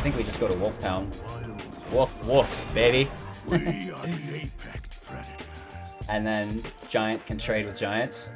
think we just go to Wolf Town. Woof, woof, baby. We are the apex predators. And then Giant can trade with Giant.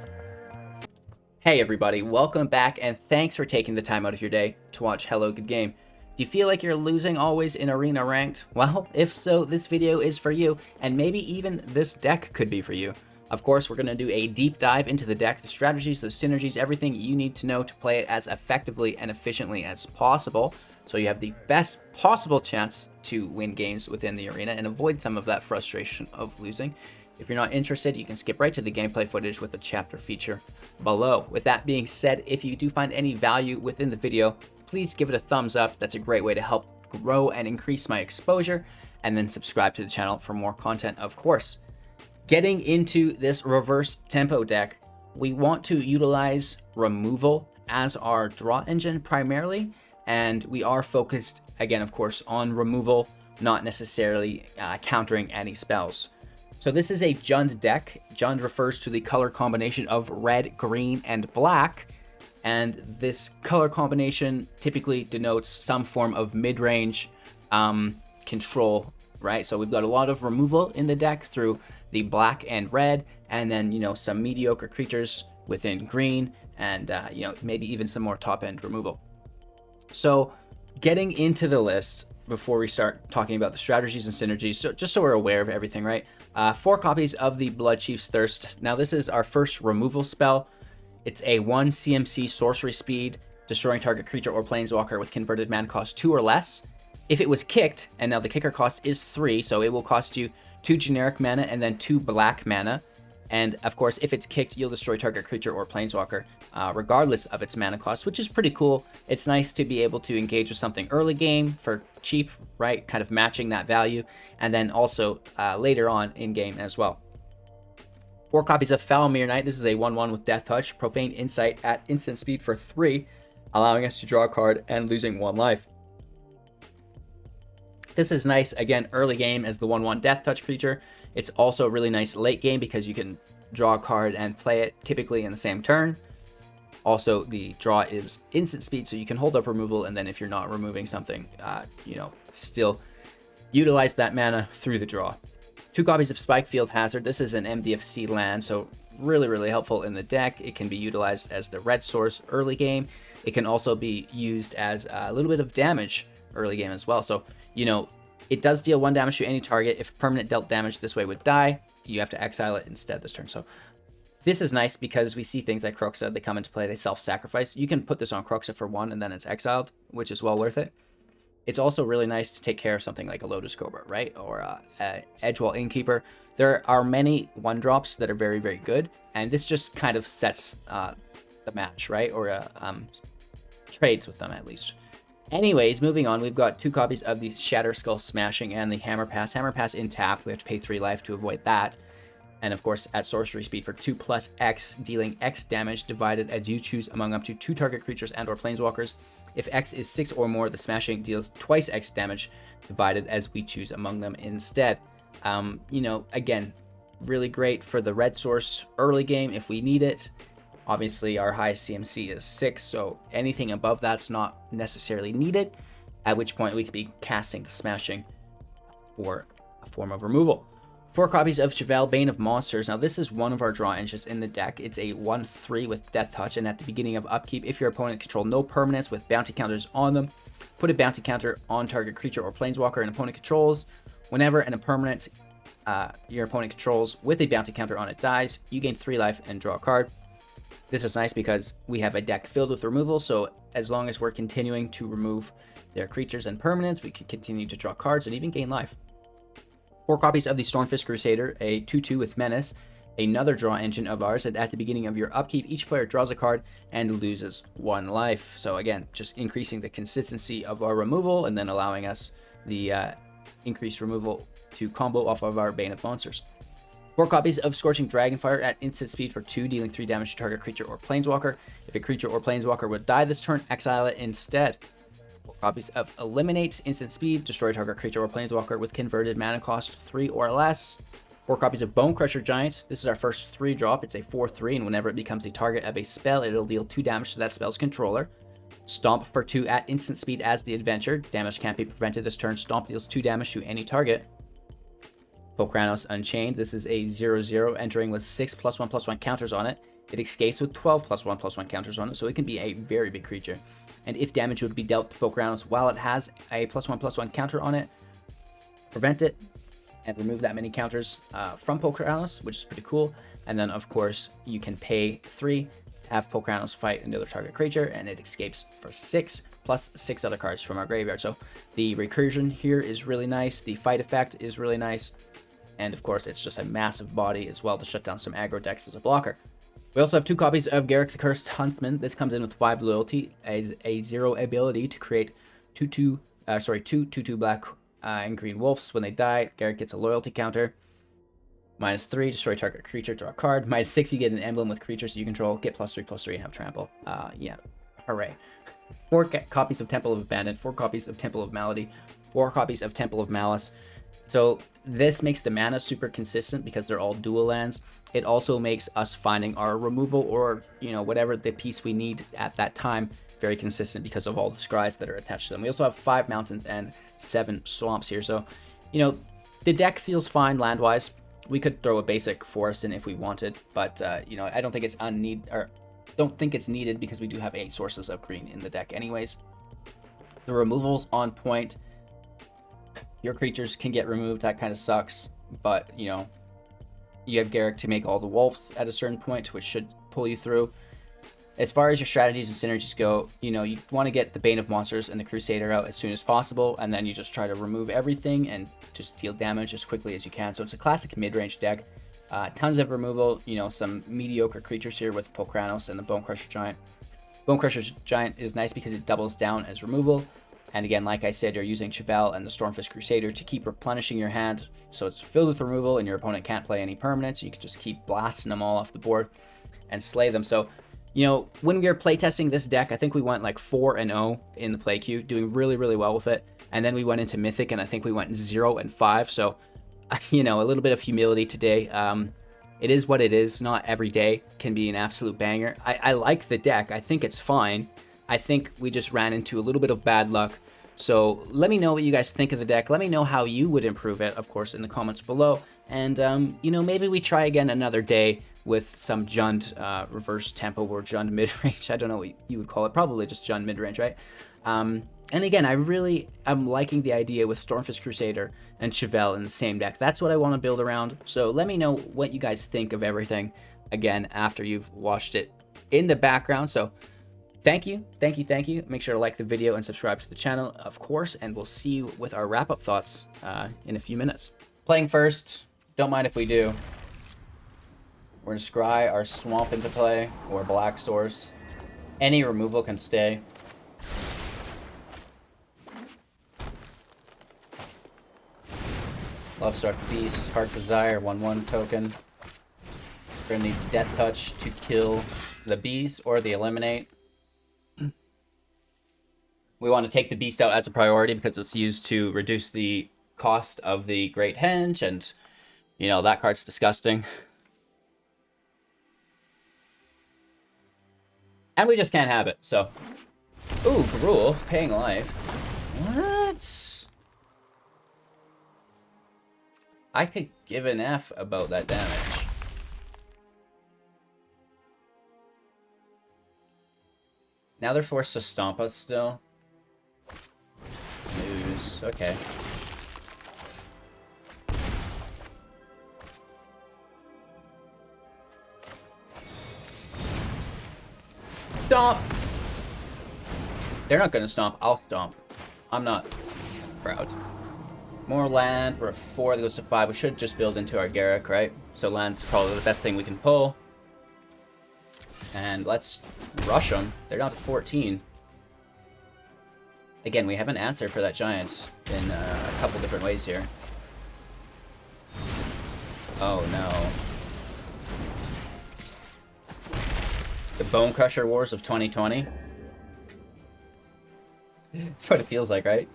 Hey everybody, welcome back and thanks for taking the time out of your day to watch Hello Good Game. Do you feel like you're losing always in Arena Ranked? Well, if so, this video is for you, and maybe even this deck could be for you. Of course, we're going to do a deep dive into the deck, the strategies, the synergies, everything you need to know to play it as effectively and efficiently as possible, so you have the best possible chance to win games within the arena and avoid some of that frustration of losing. If you're not interested, you can skip right to the gameplay footage with the chapter feature below. With that being said, if you do find any value within the video, please give it a thumbs up. That's a great way to help grow and increase my exposure, and then subscribe to the channel for more content, of course. Getting into this reverse tempo deck, we want to utilize removal as our draw engine primarily, and we are focused, again, of course, on removal, not necessarily countering any spells. So this is a Jund deck. Jund refers to the color combination of red, green, and black, and this color combination typically denotes some form of mid-range control, right? So we've got a lot of removal in the deck through the black and red, and then, you know, some mediocre creatures within green, and, you know, maybe even some more top-end removal. So getting into the list before we start talking about the strategies and synergies, so just so we're aware of everything, right? 4 copies of the Bloodchief's Thirst. Now this is our first removal spell. It's a 1 CMC sorcery speed, destroying target creature or planeswalker with converted mana cost 2 or less. If it was kicked, and now the kicker cost is 3, so it will cost you 2 generic mana and then 2 black mana. And of course, if it's kicked, you'll destroy target creature or planeswalker, regardless of its mana cost, which is pretty cool. It's nice to be able to engage with something early game for cheap, right? Kind of matching that value, and then also later on in game as well. 4 copies of Foulmire Knight. This is a 1/1 with Death Touch, Profane Insight at instant speed for 3, allowing us to draw a card and losing 1 life. This is nice, again, early game as the 1/1 Death Touch creature. It's also really nice late game because you can draw a card and play it typically in the same turn. Also, the draw is instant speed, so you can hold up removal, and then if you're not removing something, you know, still utilize that mana through the draw. 2 copies of Spikefield Hazard. This is an MDFC land, so really, really helpful in the deck. It can be utilized as the red source early game. It can also be used as a little bit of damage early game as well. So, you know, it does deal 1 damage to any target. If permanent dealt damage this way would die, you have to exile it instead this turn. So this is nice because we see things like Kroxa, they come into play, they self-sacrifice. You can put this on Kroxa for 1 and then it's exiled, which is well worth it. It's also really nice to take care of something like a Lotus Cobra, right? Or a Edgewall Innkeeper. There are many 1-drops that are very, very good, and this just kind of sets the match, right? Or trades with them at least. Anyways, moving on, we've got 2 copies of the Shatterskull Smashing and the Hammer Pass. Hammer Pass in tap, we have to pay 3 life to avoid that. And of course, at sorcery speed for 2 plus X, dealing X damage divided as you choose among up to 2 target creatures and or planeswalkers. If X is 6 or more, the Smashing deals twice X damage divided as we choose among them instead. You know, again, really great for the red source early game if we need it. Obviously, our highest CMC is 6, so anything above that's not necessarily needed, at which point we could be casting the Smashing for a form of removal. 4 copies of Chevill, Bane of Monsters. Now, this is one of our draw engines in the deck. It's a 1/3 with Death Touch, and at the beginning of upkeep, if your opponent controls no permanents with bounty counters on them, put a bounty counter on target creature or planeswalker an opponent controls. Whenever an impermanent your opponent controls with a bounty counter on it dies, you gain 3 life and draw a card. This is nice because we have a deck filled with removal, so as long as we're continuing to remove their creatures and permanents, we can continue to draw cards and even gain life. 4 copies of the Stormfist Crusader, a 2/2 with Menace, another draw engine of ours, and at the beginning of your upkeep, each player draws a card and loses 1 life. So again, just increasing the consistency of our removal and then allowing us the increased removal to combo off of our Bane of Monsters. 4 copies of Scorching Dragonfire at instant speed for 2, dealing 3 damage to target creature or planeswalker. If a creature or planeswalker would die this turn, exile it instead. 4 copies of Eliminate, instant speed, destroy target creature or planeswalker with converted mana cost 3 or less. 4 copies of Bonecrusher Giant. This is our first 3-drop. It's a 4/3, and whenever it becomes a target of a spell, it'll deal 2 damage to that spell's controller. Stomp for 2 at instant speed as the adventure. Damage can't be prevented this turn. Stomp deals 2 damage to any target. Polukranos Unchained. This is a 0/0 entering with 6 +1/+1 counters on it. It escapes with 12 +1/+1 counters on it, so it can be a very big creature. And if damage would be dealt to Polukranos while it has a +1/+1 counter on it, prevent it and remove that many counters from Polukranos, which is pretty cool. And then, of course, you can pay 3 to have Polukranos fight another target creature, and it escapes for 6, plus 6 other cards from our graveyard. So the recursion here is really nice. The fight effect is really nice. And, of course, it's just a massive body as well to shut down some aggro decks as a blocker. We also have 2 copies of Garruk the Cursed Huntsman. This comes in with 5 loyalty as a 0 ability to create 2/2 black and green wolves. When they die, Garruk gets a loyalty counter. -3, destroy target creature, draw a card. -6, you get an emblem with creatures you control. Get +3/+3 and have trample. Yeah, hooray. 4 copies of Temple of Abandon, 4 copies of Temple of Malady, 4 copies of Temple of Malice. So this makes the mana super consistent because they're all dual lands. It also makes us finding our removal or, whatever the piece we need at that time very consistent because of all the scries that are attached to them. We also have 5 mountains and 7 swamps here. So, the deck feels fine land-wise. We could throw a basic forest in if we wanted, but, I don't think it's needed because we do have 8 sources of green in the deck anyways. The removal's on point. Your creatures can get removed, that kind of sucks, but, you have Garruk to make all the wolves at a certain point, which should pull you through. As far as your strategies and synergies go, you want to get the Bane of Monsters and the Crusader out as soon as possible, and then you just try to remove everything and just deal damage as quickly as you can. So it's a classic mid-range deck. Tons of removal, some mediocre creatures here with Polukranos and the Bonecrusher Giant. Bonecrusher Giant is nice because it doubles down as removal. And again, like I said, you're using Chevill and the Stormfist Crusader to keep replenishing your hand, so it's filled with removal and your opponent can't play any permanents. You can just keep blasting them all off the board and slay them. So, when we were playtesting this deck, I think we went like 4-0 in the play queue, doing really, really well with it. And then we went into Mythic, and I think we went 0-5. So, a little bit of humility today. It is what it is. Not every day can be an absolute banger. I like the deck. I think it's fine. I think we just ran into a little bit of bad luck. So let me know what you guys think of the deck. Let me know how you would improve it, of course, in the comments below. And, maybe we try again another day with some Jund reverse tempo or Jund mid-range. I don't know what you would call it. Probably just Jund mid-range, right? And again, I'm liking the idea with Stormfist Crusader and Chevill in the same deck. That's what I want to build around. So let me know what you guys think of everything, again, after you've watched it in the background. So thank you. Make sure to like the video and subscribe to the channel, of course, and we'll see you with our wrap-up thoughts in a few minutes. Playing first, don't mind if we do. We're going to scry our swamp into play, or black source. Any removal can stay. Lovestruck Beast, Heart Desire, 1/1 token. We're going to need Death Touch to kill the beast or the eliminate. We want to take the beast out as a priority because it's used to reduce the cost of the Great Henge, and, that card's disgusting. And we just can't have it, so. Ooh, Gruul, paying life. What? I could give an F about that damage. Now they're forced to stomp us still. News, okay. Stomp! They're not gonna stomp, I'll stomp. I'm not proud. More land, we're at 4, that goes to 5. We should just build into our Garruk, right? So land's probably the best thing we can pull. And let's rush them. They're down to 14. Again, we have an answer for that giant in a couple different ways here. Oh no. The Bonecrusher Wars of 2020. That's what it feels like, right?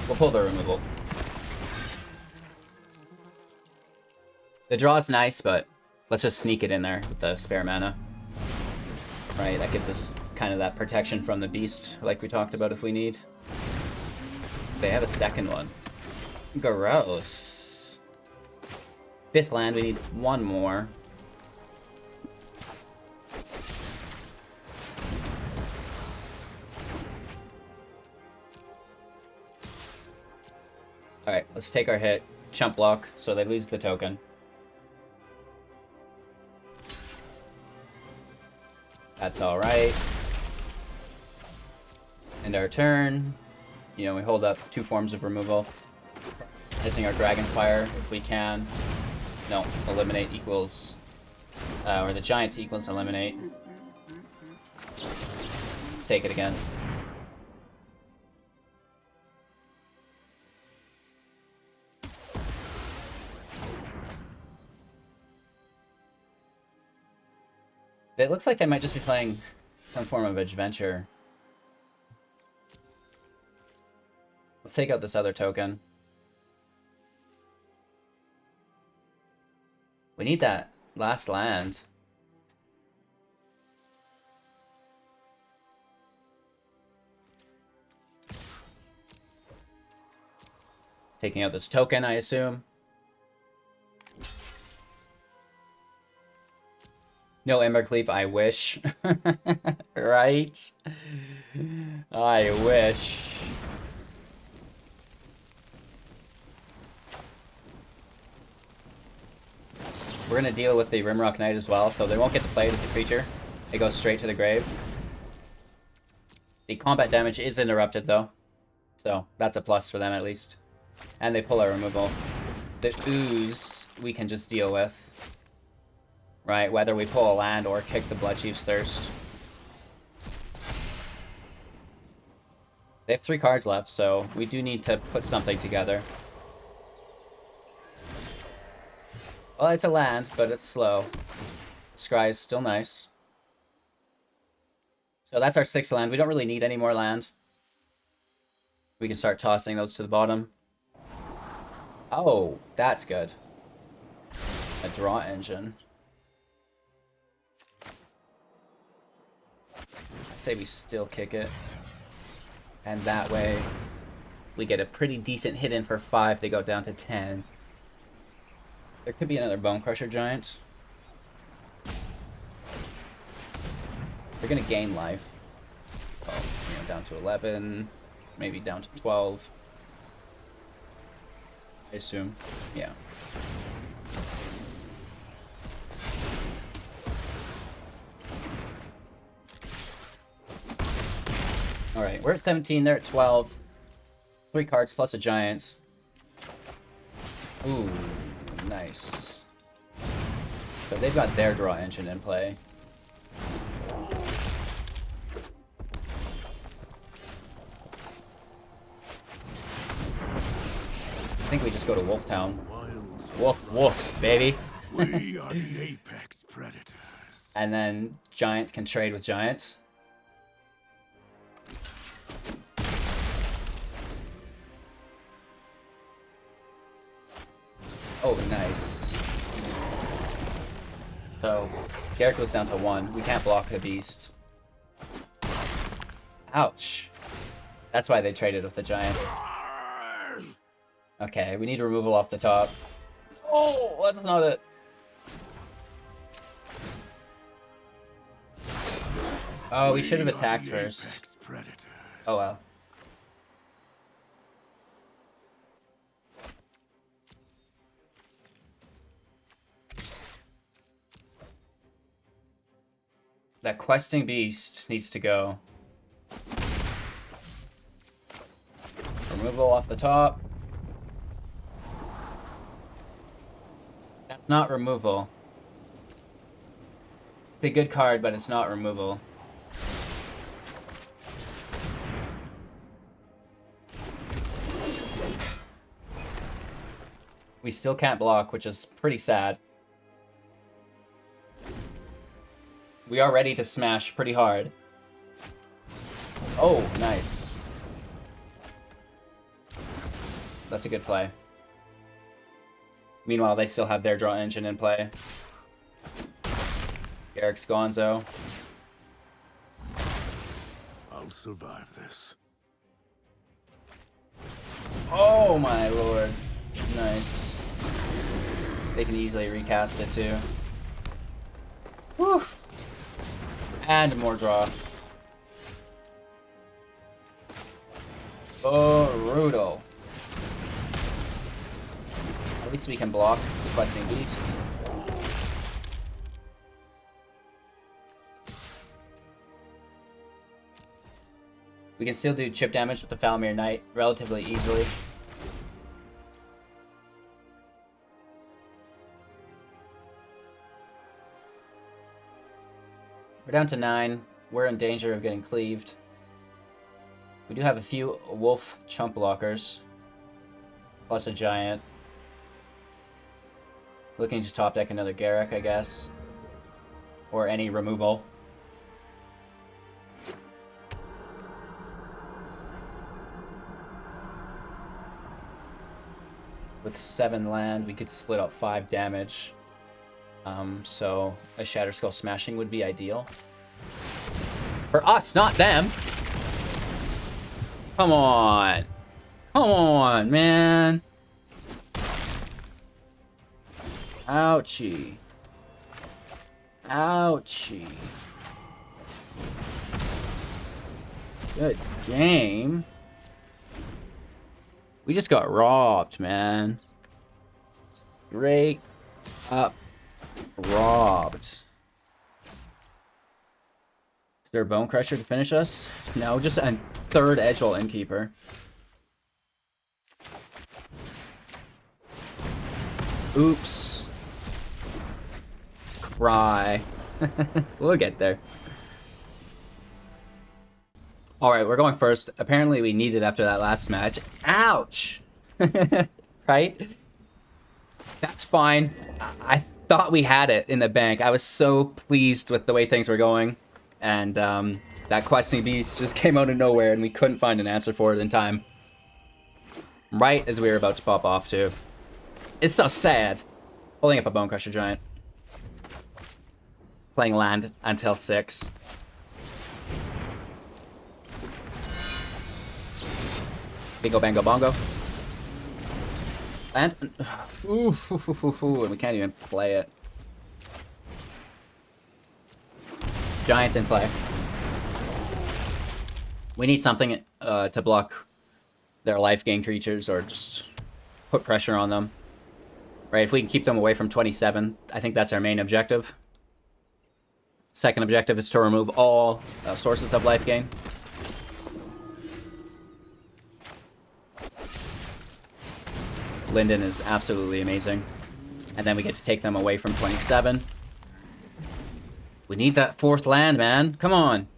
We'll pull the removal. The draw is nice, but let's just sneak it in there with the spare mana. Right, that gives us kind of that protection from the beast, like we talked about if we need. They have a second one. Gross. 5th land, we need one more. Alright, let's take our hit. Chump block, so they lose the token. That's alright. End our turn. You know, we hold up 2 forms of removal. Missing our Dragonfire if we can. No, eliminate equals... or the Giant equals eliminate. Let's take it again. It looks like they might just be playing some form of adventure. Let's take out this other token. We need that last land. Taking out this token, I assume. No Embercleave, I wish. Right? I wish. We're gonna deal with the Rimrock Knight as well, so they won't get to play it as a creature. It goes straight to the grave. The combat damage is interrupted though, so that's a plus for them at least. And they pull our removal. The ooze we can just deal with. Right, whether we pull a land or kick the Bloodchief's Thirst. They have 3 cards left, so we do need to put something together. Well, it's a land, but it's slow. Scry is still nice. So that's our 6th land. We don't really need any more land. We can start tossing those to the bottom. Oh, that's good. A draw engine. I say we still kick it. And that way, we get a pretty decent hit in for 5. They go down to 10. There could be another Bonecrusher Giant. They're gonna gain life. Oh, you know, down to 11, maybe down to 12. I assume, yeah. Alright, we're at 17, they're at 12. 3 cards plus a giant. Ooh, nice. So they've got their draw engine in play. I think we just go to Wolf Town. Woof, woof, baby. We are the apex predators. And then Giant can trade with Giant. Oh, nice. So, Garruk goes down to 1. We can't block the beast. Ouch. That's why they traded with the Giant. Okay, we need removal off the top. Oh, that's not it. Oh, we should have attacked first. Oh well. That questing beast needs to go. Removal off the top. That's not removal. It's a good card, but it's not removal. We still can't block, which is pretty sad. We are ready to smash pretty hard. Oh, nice. That's a good play. Meanwhile, they still have their draw engine in play. Garruk's gonzo. I'll survive this. Oh my lord. Nice. They can easily recast it too. Whew. And more draw. Brutal. At least we can block the Questing Beast. We can still do chip damage with the Foulmire Knight relatively easily. We're down to 9. We're in danger of getting cleaved. We do have a few wolf chump blockers. Plus a giant. Looking to top deck another Garruk, I guess. Or any removal. With 7 land, we could split up 5 damage. So a Shatterskull Smashing would be ideal. For us, not them! Come on! Come on, man! Ouchie. Ouchie. Good game. We just got robbed, man. Straight up robbed. Is there a Bonecrusher to finish us? No, just a 3rd Edgewall Innkeeper. Oops. Cry. We'll get there. Alright, we're going first. Apparently we need it after that last match. Ouch! Right? That's fine. I thought we had it in the bank. I was so pleased with the way things were going. And that Questing Beast just came out of nowhere and we couldn't find an answer for it in time. Right as we were about to pop off too. It's so sad. Holding up a Bonecrusher Giant. Playing land until 6. Bingo bango bongo. Land. Ooh, and we can't even play it. Giant in play. We need something to block their life gain creatures or just put pressure on them. Right, if we can keep them away from 27, I think that's our main objective. Second objective is to remove all sources of life gain. Linden is absolutely amazing. And then we get to take them away from 27. We need that 4th land, man. Come on.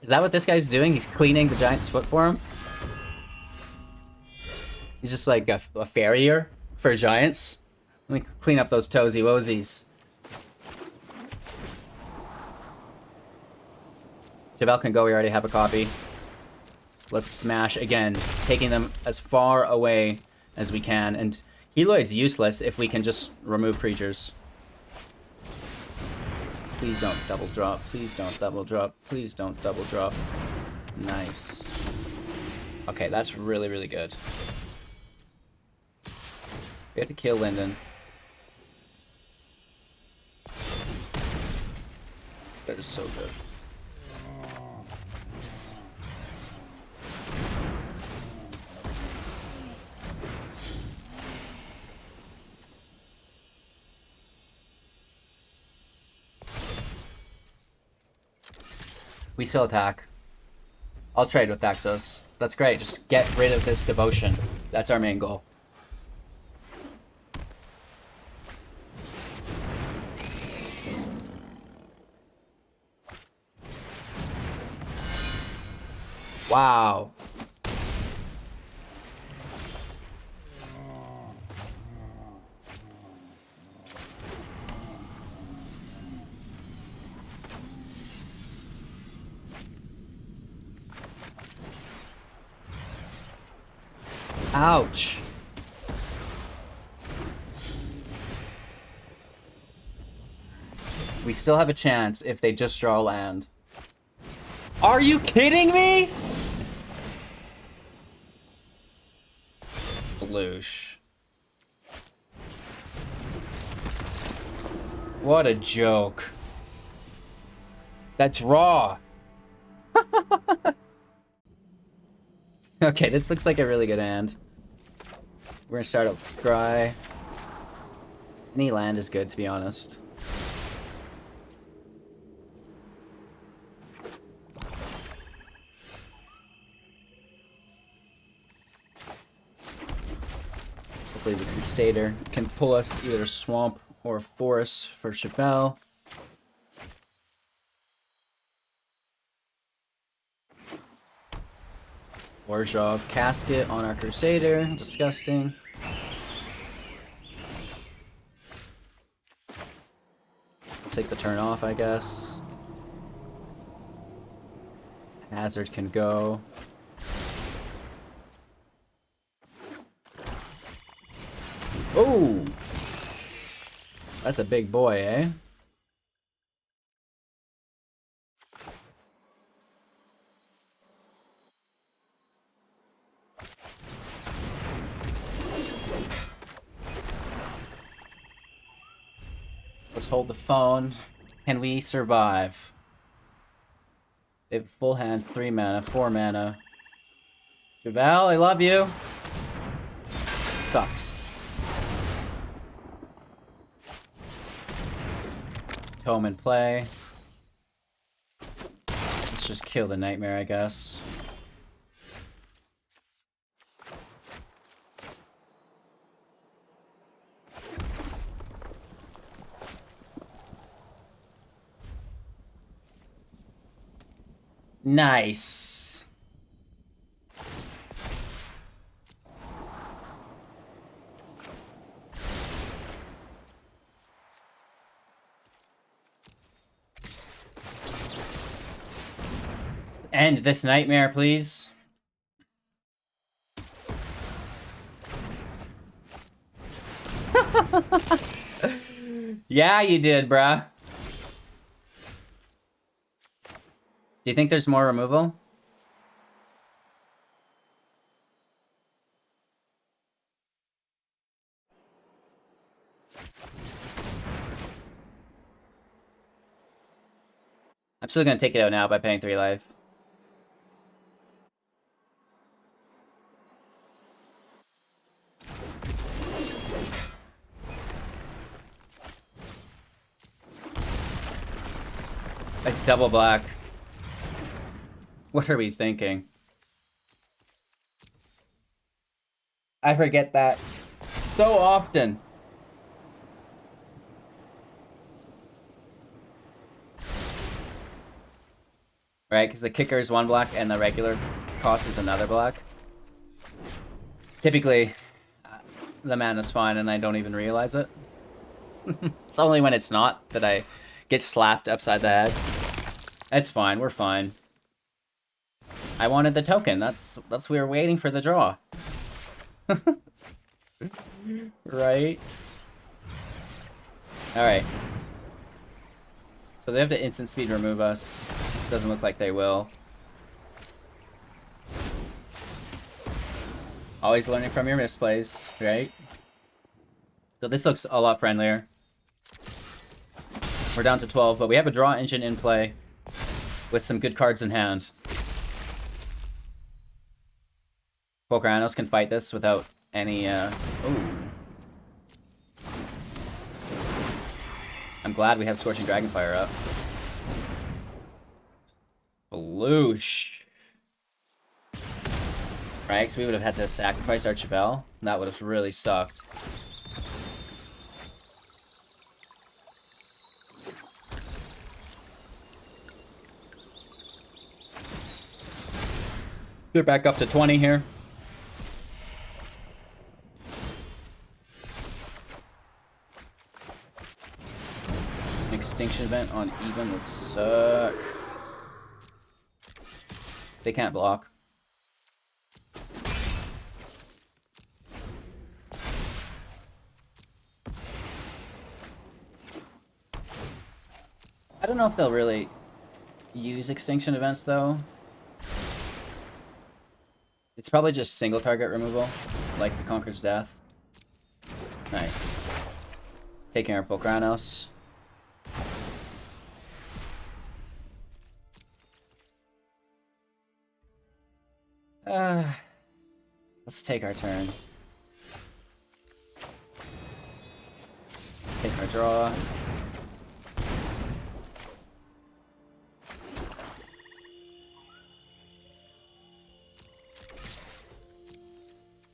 Is that what this guy's doing? He's cleaning the Giant's foot for him? He's just like a farrier for Giants. Let me clean up those toesy woesies. Chevill can go, we already have a copy. Let's smash again, taking them as far away as we can. And Heloid's useless if we can just remove creatures. Please don't double drop. Please don't double drop. Please don't double drop. Nice. Okay, that's really, really good. We have to kill Linden. That is so good. We still attack. I'll trade with Daxos. That's great. Just get rid of this devotion. That's our main goal. Wow. Ouch. We still have a chance if they just draw land. Are you kidding me? Bloosh. What a joke. That draw. Okay, this looks like a really good hand. We're gonna start up Scry. Any land is good, to be honest. Hopefully the Crusader can pull us either a swamp or a forest for Chevill. Orzhov Casket on our Crusader. Disgusting. Let's take the turn off, I guess. Hazard can go. Oh! That's a big boy, eh? Let's hold the phone. Can we survive? They have full hand, 3 mana, 4 mana. Chevill, I love you. Sucks. Tome in play. Let's just kill the Nightmare, I guess. Nice. End this nightmare, please. Yeah, you did, bruh. Do you think there's more removal? I'm still gonna take it out now by paying 3 life. It's double black. What are we thinking? I forget that so often. Right, because the kicker is 1 black and the regular cost is another black. Typically, the mana's fine and I don't even realize it. It's only when it's not that I get slapped upside the head. It's fine, we're fine. I wanted the token. That's we were waiting for the draw. Right? Alright. So they have to instant speed remove us. Doesn't look like they will. Always learning from your misplays, right? So this looks a lot friendlier. We're down to 12, but we have a draw engine in play with some good cards in hand. Polukranos can fight this without any, ooh. I'm glad we have Scorching Dragonfire up. Bloosh. Right, because we would have had to sacrifice our Chevill. That would have really sucked. They're back up to 20 here. Extinction event on even would suck. They can't block. I don't know if they'll really use extinction events though. It's probably just single target removal, like the Conqueror's Death. Nice. Taking our Polukranos. Let's take our turn. Take our draw.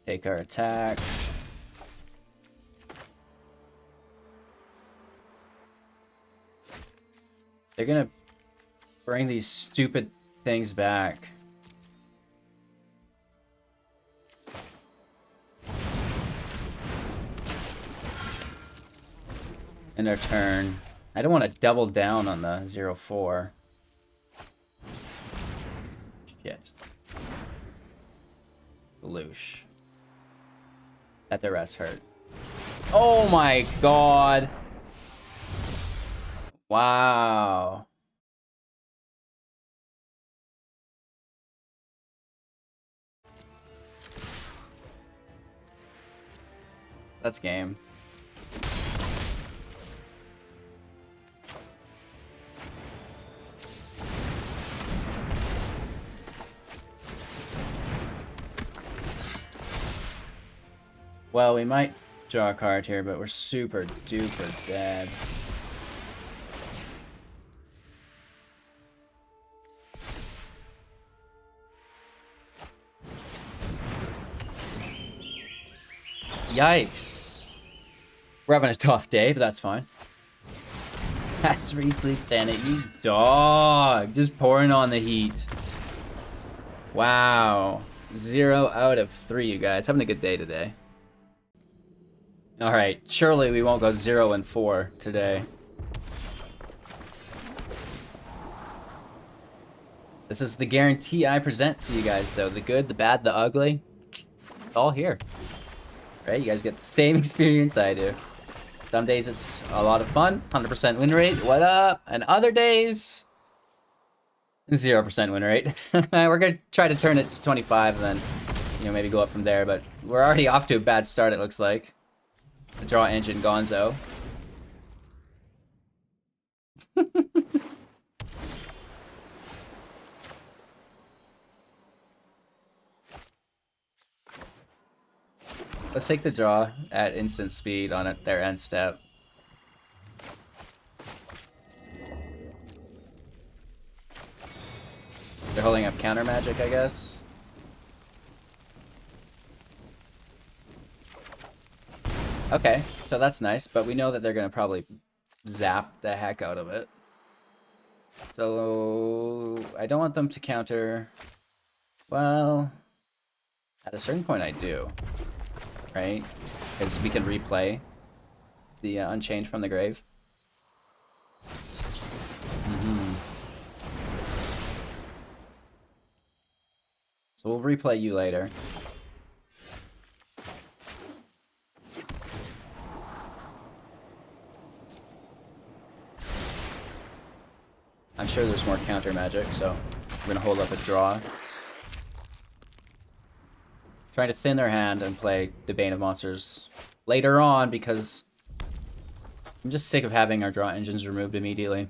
Take our attack. They're gonna bring these stupid things back. In their turn. I don't want to double down on the 0-4. Shit. Loosh. Let the rest hurt. Oh my god! Wow. That's game. Well, we might draw a card here, but we're super duper dead. Yikes. We're having a tough day, but that's fine. That's Riesling Tenet, you dog. Just pouring on the heat. Wow. 0 out of 3, you guys. Having a good day today. Alright, surely we won't go 0-4 today. This is the guarantee I present to you guys, though. The good, the bad, the ugly. It's all here. Right? You guys get the same experience I do. Some days it's a lot of fun. 100% win rate. What up? And other days... 0% win rate. We're going to try to turn it to 25 and then, you know, maybe go up from there. But we're already off to a bad start, it looks like. The draw engine gonzo. Let's take the draw at instant speed on their end step. They're holding up counter magic, I guess. Okay, so that's nice, but we know that they're gonna probably zap the heck out of it. So I don't want them to counter. Well, at a certain point I do, right? Because we can replay the Unchained from the grave. So we'll replay you later. I'm sure there's more counter magic, so we're gonna hold up a draw. Trying to thin their hand and play the Bane of Monsters later on because I'm just sick of having our draw engines removed immediately.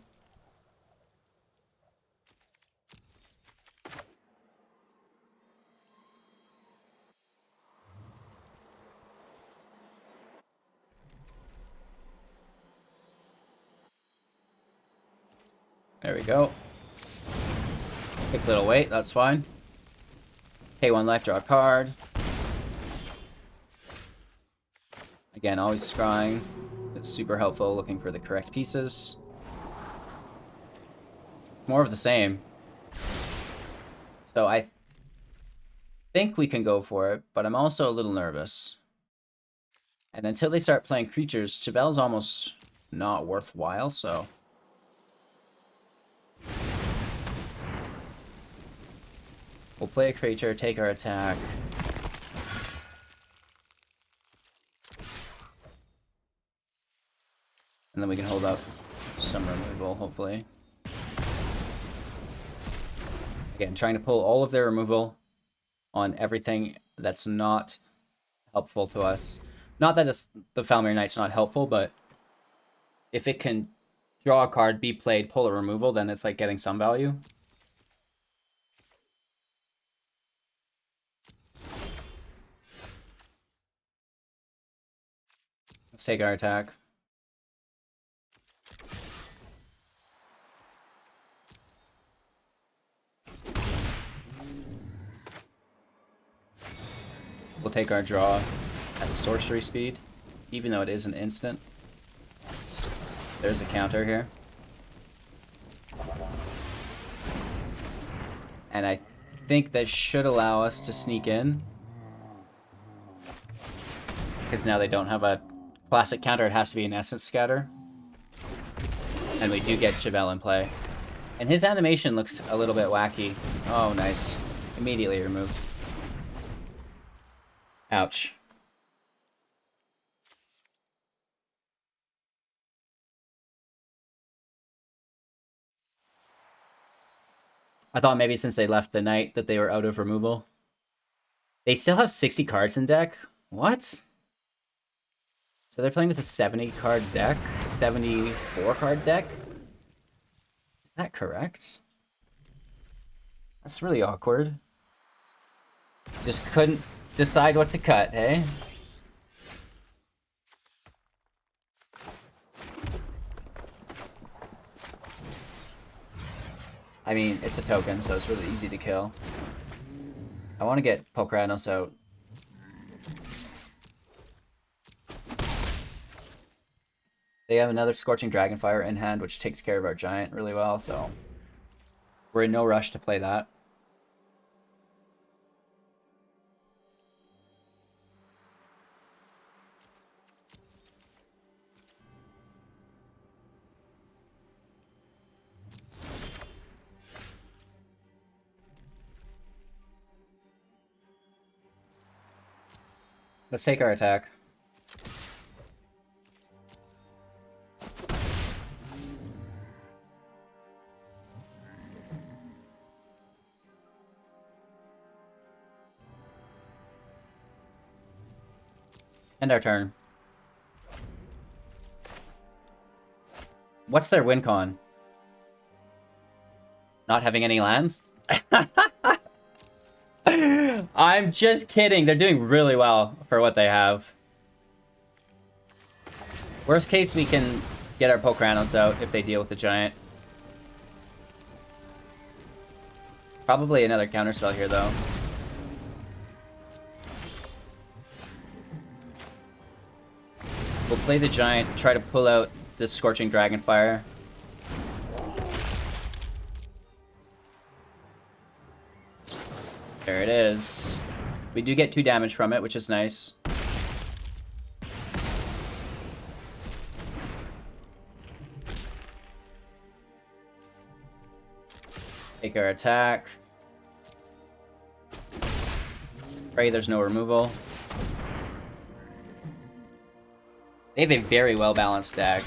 There we go. Take a little wait, that's fine. Pay 1 life, draw a card. Again, always scrying. It's super helpful looking for the correct pieces. More of the same. So I think we can go for it, but I'm also a little nervous. And until they start playing creatures, Chevill's almost not worthwhile, so... We'll play a creature, take our attack. And then we can hold up some removal, hopefully. Again, trying to pull all of their removal on everything that's not helpful to us. Not that the Foulmire Knight's not helpful, but if it can draw a card, be played, pull a removal, then it's like getting some value. Let's take our attack. We'll take our draw at sorcery speed, even though it is an instant. There's a counter here. And I think that should allow us to sneak in. Because now they don't have a classic counter, it has to be an Essence Scatter. And we do get Chevill in play. And his animation looks a little bit wacky. Oh, nice. Immediately removed. Ouch. I thought maybe since they left the knight that they were out of removal. They still have 60 cards in deck? What? So they're playing with a 70 card deck? 74 card deck? Is that correct? That's really awkward. Just couldn't decide what to cut, hey? I mean, it's a token, so it's really easy to kill. I want to get Polukranos out. They have another Scorching Dragonfire in hand, which takes care of our Giant really well, so we're in no rush to play that. Let's take our attack. End our turn. What's their win con? Not having any lands? I'm just kidding. They're doing really well for what they have. Worst case, we can get our Polukranos out if they deal with the Giant. Probably another counterspell here, though. We'll play the Giant, try to pull out this Scorching Dragonfire. There it is. We do get 2 damage from it, which is nice. Take our attack. Pray there's no removal. They have a very well-balanced deck.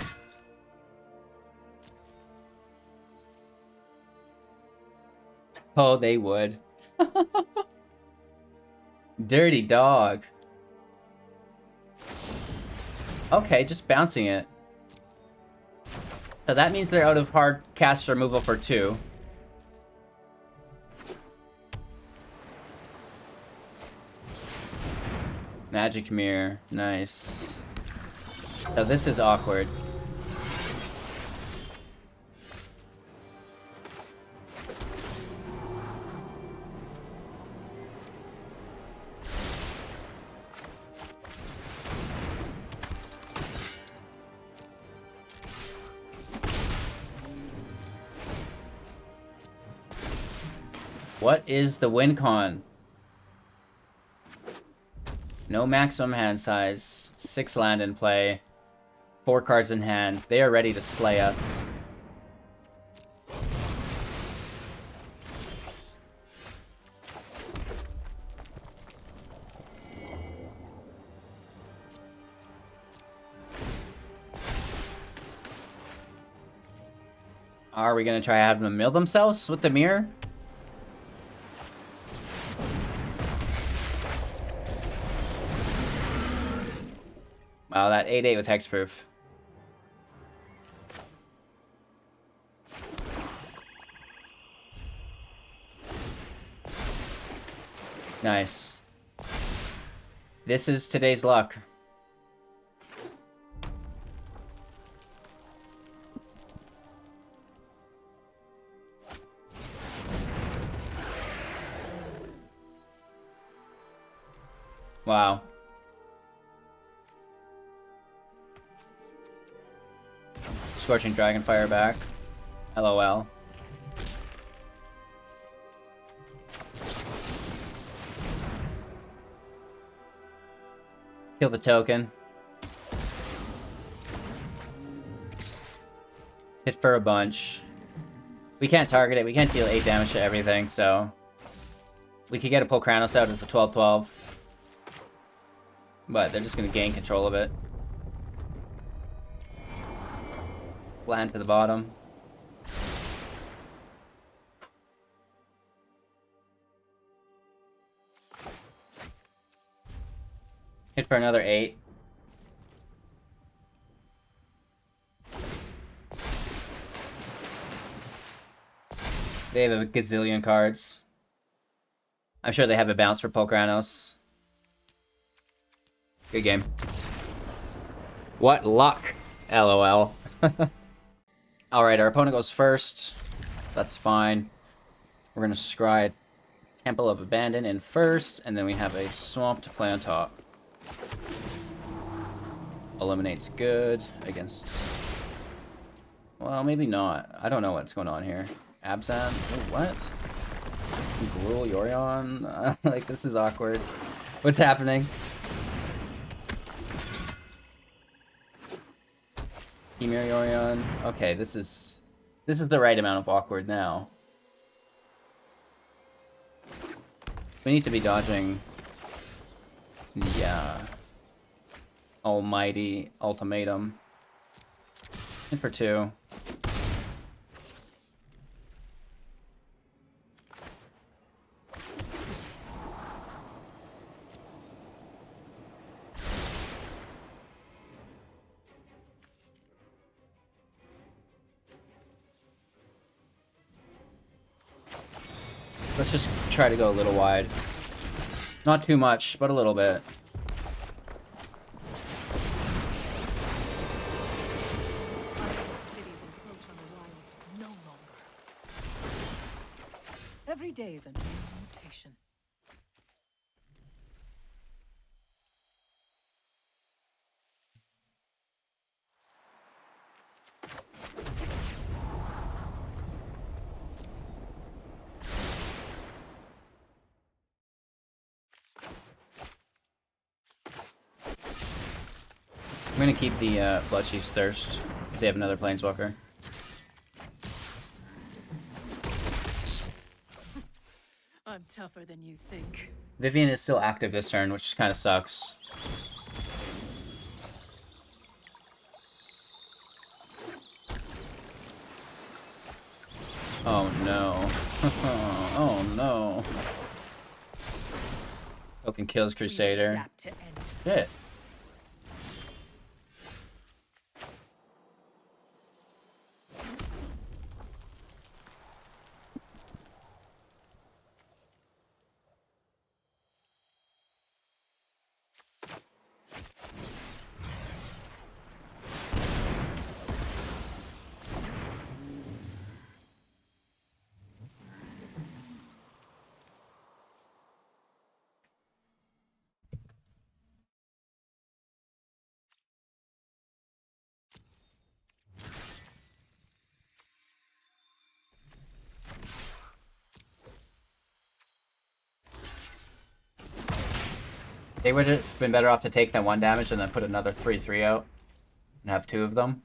Oh, they would. Dirty dog. Okay, just bouncing it. So that means they're out of hard cast removal for 2. Magic Mirror. Nice. So this is awkward. What is the win con? No maximum hand size. 6 land in play. 4 cards in hand. They are ready to slay us. Are we gonna try having them mill themselves with the mirror? Wow, that 8/8 with hexproof. Nice. This is today's luck. Wow. Scorching Dragonfire back. LOL. Kill the token. Hit for a bunch. We can't target it. We can't deal 8 damage to everything, so... We could get a Polukranos out as a 12/12. But they're just going to gain control of it. Land to the bottom. Hit for another 8. They have a gazillion cards. I'm sure they have a bounce for Polukranos. Good game. What luck! LOL. Alright, our opponent goes first. That's fine. We're gonna scry Temple of Abandon in first, and then we have a Swamp to play on top. Eliminate's good against... Well, maybe not. I don't know what's going on here. Abzan? Oh, what? Gruul Yorion? Like, this is awkward. What's happening? Hemir Yorion. Okay, this is the right amount of awkward now. We need to be dodging the almighty ultimatum. In for 2. Let's just try to go a little wide. Not too much, but a little bit. Cities encroach on the wilds no longer. Every day is a new mutation. I'm gonna keep the Bloodchief's Thirst if they have another Planeswalker. I'm tougher than you think. Vivian is still active this turn, which kind of sucks. Oh no. Oh no. Token kills Crusader. Shit. They would have been better off to take that 1 damage and then put another 3/3 out. And have 2 of them.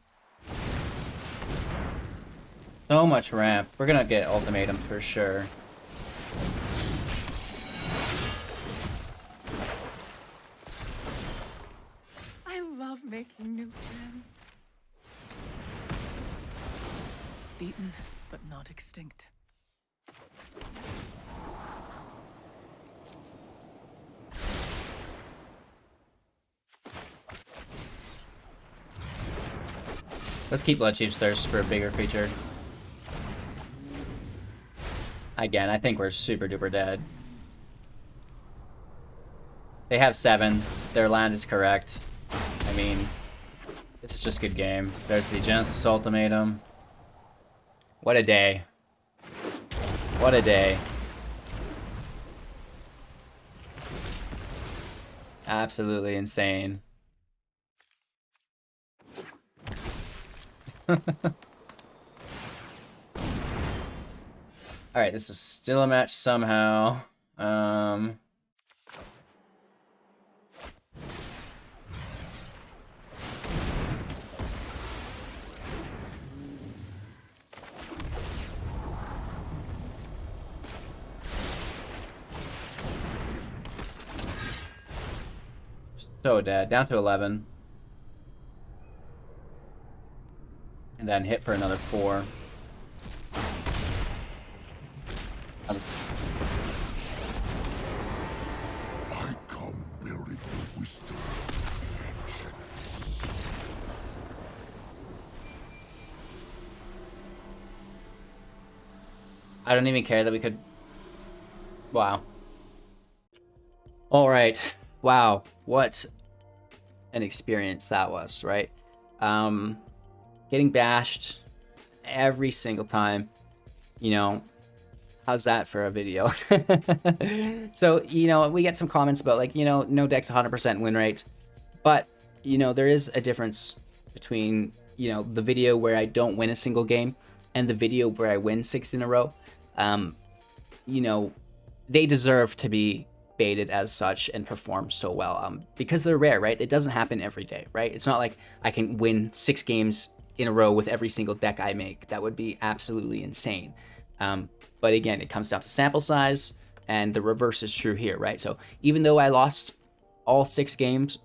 So much ramp. We're gonna get ultimatum for sure. I love making new friends. Beaten, but not extinct. Let's keep Bloodchief's Thirst for a bigger creature. Again, I think we're super duper dead. They have 7. Their land is correct. I mean, it's just good game. There's the Genesis Ultimatum. What a day. What a day. Absolutely insane. Alright, this is still a match somehow. So dead. Down to 11. And then hit for another 4. I come bearing the wisdom. I don't even care that we could... Wow. Alright. Wow. What an experience that was, right? Getting bashed every single time. You know, how's that for a video? So, you know, we get some comments about, like, you know, no deck's 100% win rate. But, you know, there is a difference between, you know, the video where I don't win a single game and the video where I win 6 in a row. You know, they deserve to be baited as such and perform so well, because they're rare, right? It doesn't happen every day, right? It's not like I can win 6 games in a row with every single deck I make. That would be absolutely insane. But again, it comes down to sample size, and the reverse is true here, right? So even though I lost all 6 games,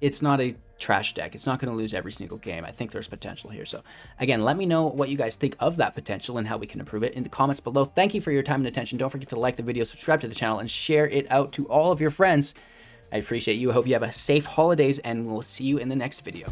it's not a trash deck. It's not going to lose every single game. I think there's potential here. So again, let me know what you guys think of that potential and how we can improve it in the comments below. Thank you for your time and attention. Don't forget to like the video, subscribe to the channel, and share it out to all of your friends. I appreciate you. I hope you have a safe holidays, and we'll see you in the next video.